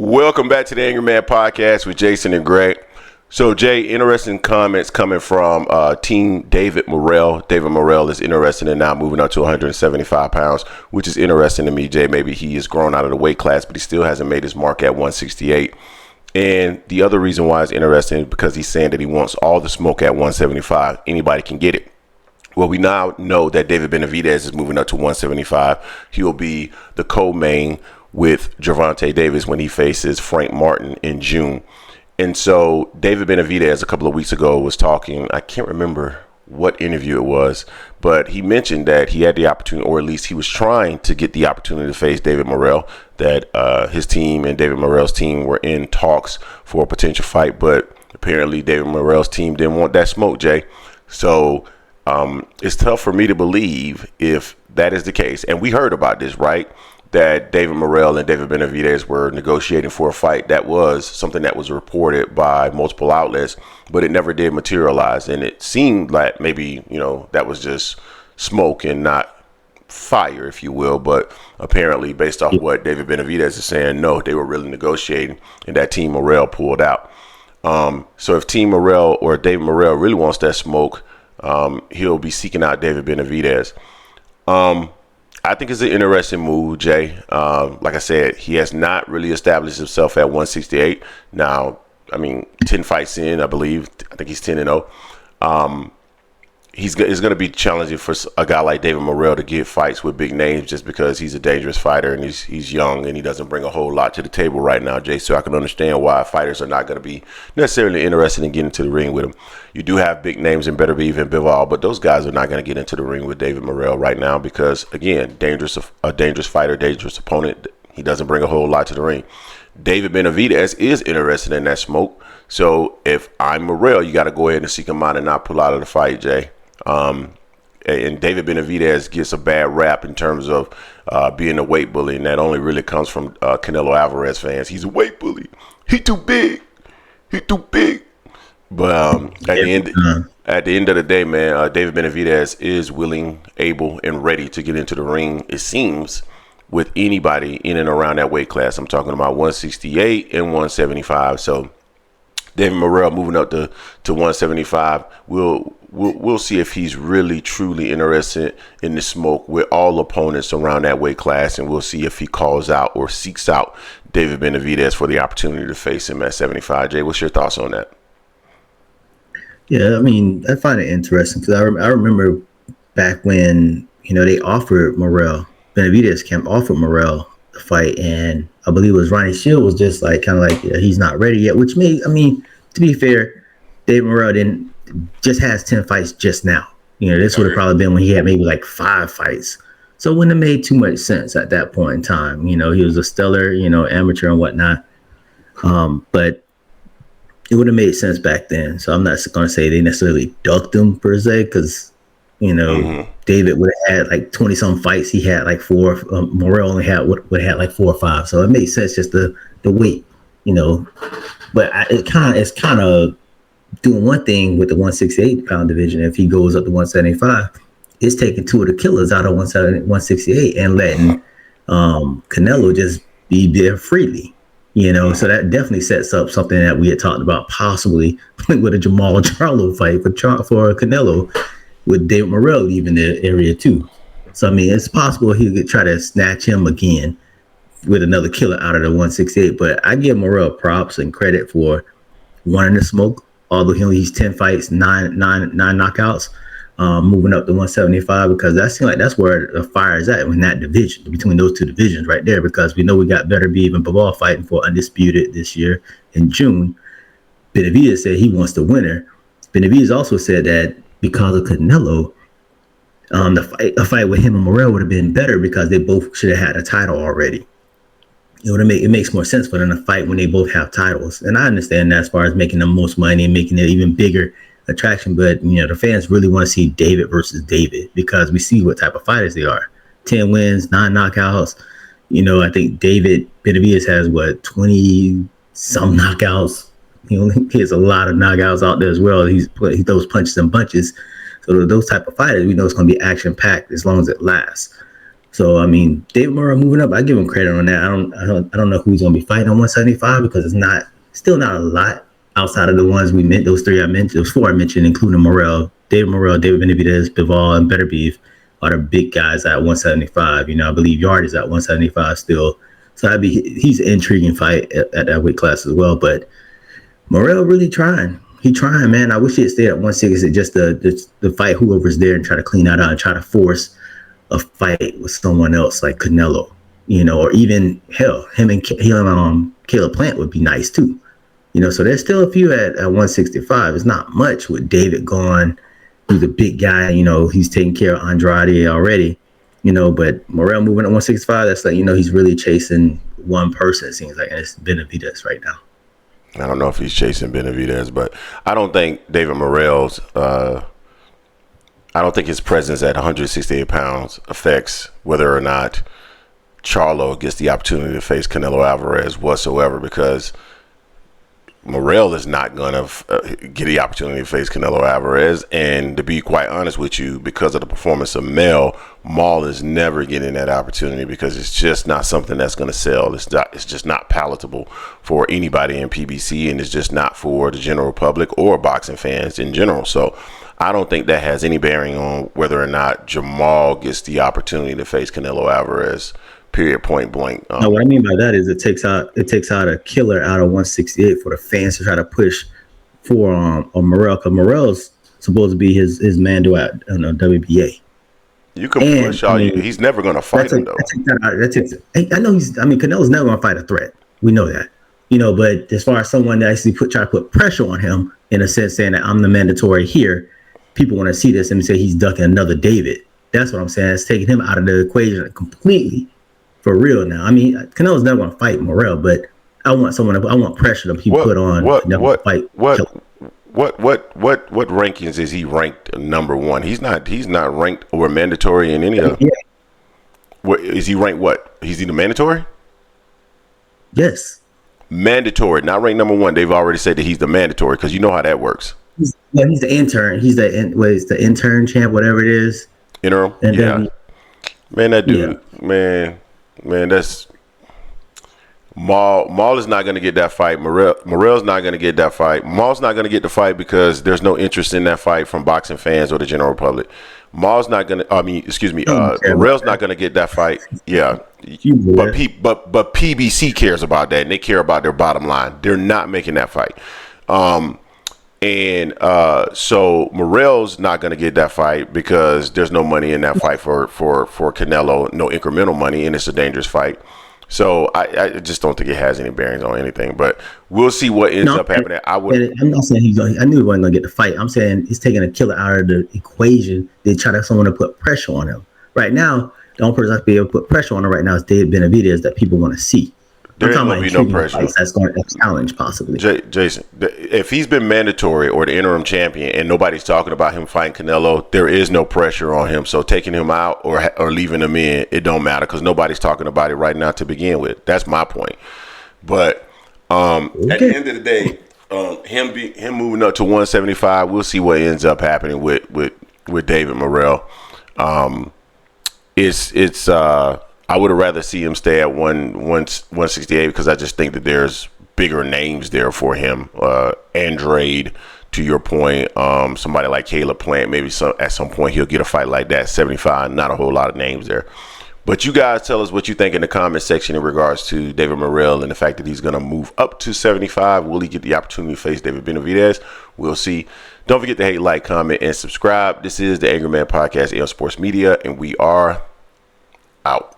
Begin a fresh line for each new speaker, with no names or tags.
Welcome back to the Angry Man Podcast with Jason and Greg. So, Jay, interesting comments coming from Team David Morrell. David Morrell is interested in now moving up to 175 pounds, which is interesting to me, Jay. Maybe he has grown out of the weight class, but he still hasn't made his mark at 168. And the other reason why it's interesting is because he's saying that he wants all the smoke at 175. Anybody can get it. Well, we now know that David Benavidez is moving up to 175. He'll be the co-main with Gervonta Davis when he faces Frank Martin in June. And so David Benavidez a couple of weeks ago was talking, I can't remember what interview it was, but he mentioned that he had the opportunity, or at least he was trying to get the opportunity to face David Morrell, that his team and David Morrell's team were in talks for a potential fight, but apparently David Morrell's team didn't want that smoke, Jay. So it's tough for me to believe if that is the case. And we heard about this, right? That David Morrell and David Benavidez were negotiating for a fight. That was something that was reported by multiple outlets, but it never did materialize. And it seemed like maybe, that was just smoke and not fire, if you will. But apparently, based off what David Benavidez is saying, no, they were really negotiating, and that Team Morrell pulled out. So if Team Morrell or David Morrell really wants that smoke, he'll be seeking out David Benavidez. I think it's an interesting move, Jay. Like I said, he has not really established himself at 168. Now, 10 fights in, I believe. I think he's 10-0. It's going to be challenging for a guy like David Morrell to get fights with big names just because he's a dangerous fighter and he's young and he doesn't bring a whole lot to the table right now, Jay. So I can understand why fighters are not going to be necessarily interested in getting to the ring with him. You do have big names in Beterbiev and Bivol, but those guys are not going to get into the ring with David Morrell right now because, again, a dangerous fighter, dangerous opponent. He doesn't bring a whole lot to the ring. David Benavidez is interested in that smoke. So if I'm Morrell, you got to go ahead and seek him out and not pull out of the fight, Jay. And David Benavidez gets a bad rap in terms of being a weight bully, and that only really comes from Canelo Alvarez fans. He's a weight bully. He too big. He too big. But at the end of the day, man, David Benavidez is willing, able, and ready to get into the ring, it seems, with anybody in and around that weight class. I'm talking about 168 and 175. So David Morrell moving up to 175. We'll see if he's really truly interested in the smoke with all opponents around that weight class, and we'll see if he calls out or seeks out David Benavidez for the opportunity to face him at 75. Jay, what's your thoughts on that?
Yeah, I find it interesting because I remember back when they offered Benavidez camp offered Morrell the fight, and I believe it was Ronnie Shield was just he's not ready yet. Which to be fair, David Morrell just has 10 fights just now. This would have probably been when he had maybe 5 fights. So it wouldn't have made too much sense at that point in time. He was a stellar, amateur and whatnot. But it would have made sense back then. So I'm not going to say they necessarily ducked him per se, because David would have had 20 some fights. He had 4. Morrell only would have had 4 or 5. So it made sense just the weight, But it's kind of doing one thing with the 168 pound division. If he goes up to 175, it's taking 2 of the killers out of 168 and letting Canelo just be there freely. So that definitely sets up something that we had talked about possibly with a Jamal Charlo fight for Canelo, with David Morrell leaving the area too. So it's possible he could try to snatch him again with another killer out of the 168. But I give Morrell props and credit for wanting to smoke, although he's 10 fights, 9 knockouts, moving up to 175, because that seems like that's where the fire is at in that division, between those two divisions right there, because we know we got Beterbiev and Bivol fighting for undisputed this year in June. Benavidez said he wants the winner. Benavidez also said that because of Canelo, a fight with him and Morel would have been better because they both should have had a title already. It makes more sense for them to fight when they both have titles. And I understand that as far as making the most money and making it even bigger attraction. But, the fans really want to see David versus David because we see what type of fighters they are. 10 wins, 9 knockouts. I think David Benavidez has 20 some knockouts. He has a lot of knockouts out there as well. He throws punches and bunches. So those type of fighters, we know it's going to be action packed as long as it lasts. So I mean, David Morrell moving up, I give him credit on that. I don't know who's going to be fighting on 175 because it's still not a lot outside of the ones we meant. Those three I mentioned, those four I mentioned, including Morrell, David Benavidez, Bivol, and Better Beef are the big guys at 175. I believe Yard is at 175 still. So he's an intriguing fight at that weight class as well. But Morrell really trying. He trying, man. I wish he had stayed at 160 just to fight whoever's there and try to clean that out and try to force a fight with someone else like Canelo, or even hell, him and Caleb Plant would be nice too. So there's still a few at 165. It's not much with David gone. He's a big guy, he's taking care of Andrade already, but Morrell moving at 165, that's like, he's really chasing one person, it seems like, and it's Benavidez right now.
I don't know if he's chasing Benavidez, but I don't think David Morrell's I don't think his presence at 168 pounds affects whether or not Charlo gets the opportunity to face Canelo Alvarez whatsoever, because Morrell is not going to get the opportunity to face Canelo Alvarez. And to be quite honest with you, because of the performance of Maul is never getting that opportunity because it's just not something that's going to sell. It's just not palatable for anybody in PBC, and it's just not for the general public or boxing fans in general. So I don't think that has any bearing on whether or not Jamal gets the opportunity to face Canelo Alvarez. Period. Point blank.
No, what I mean by that is it takes out a killer out of 168 for the fans to try to push for Morrell, because Morrell's supposed to be his Mando at WBA.
You can push all he's never going to fight him though.
Canelo's never going to fight a threat. We know that. But as far as someone that actually try to put pressure on him in a sense, saying that I'm the mandatory here, people want to see this and say he's ducking another David. That's what I'm saying. It's taking him out of the equation completely. For real now. Canelo's never going to fight Morrell, but I want pressure to be put on.
What rankings is he ranked number one? He's not ranked or mandatory in any of. Yeah. Is he ranked what? Is he the mandatory?
Yes.
Mandatory, not ranked number one. They've already said that he's the mandatory because you know how that works.
He's the intern. He's the intern champ, whatever it is.
Interim. And yeah. Man, that dude, yeah. Man, that's Maul is not going to get that fight. Morrell's not going to get that fight. Maul's not going to get the fight because there's no interest in that fight from boxing fans or the general public. Morrell's not going to. Morrell's not going to get that fight. Yeah, but PBC cares about that, and they care about their bottom line. They're not making that fight. So Morrell's not going to get that fight because there's no money in that fight for Canelo, no incremental money, and it's a dangerous fight. So I just don't think it has any bearings on anything. But we'll see what ends up happening. I'm
not saying I knew he wasn't going to get the fight. I'm saying he's taking a killer out of the equation. They try to someone to put pressure on him. Right now, the only person that's be able to put pressure on him right now is David Benavidez that people want to see.
There ain't gonna be no pressure.
That's going to challenge possibly.
Jason, if he's been mandatory or the interim champion and nobody's talking about him fighting Canelo, there is no pressure on him. So taking him out or leaving him in, it don't matter because nobody's talking about it right now to begin with. That's my point. But at the end of the day, him moving up to 175, we'll see what ends up happening with David Morrell. I would have rather see him stay at 168 because I just think that there's bigger names there for him. Andrade, to your point, somebody like Caleb Plant, maybe at some point he'll get a fight like that. 75, not a whole lot of names there. But you guys tell us what you think in the comment section in regards to David Morrell and the fact that he's going to move up to 75. Will he get the opportunity to face David Benavidez? We'll see. Don't forget to hate, like, comment, and subscribe. This is the Angry Man Podcast, AL Sports Media, and we are out.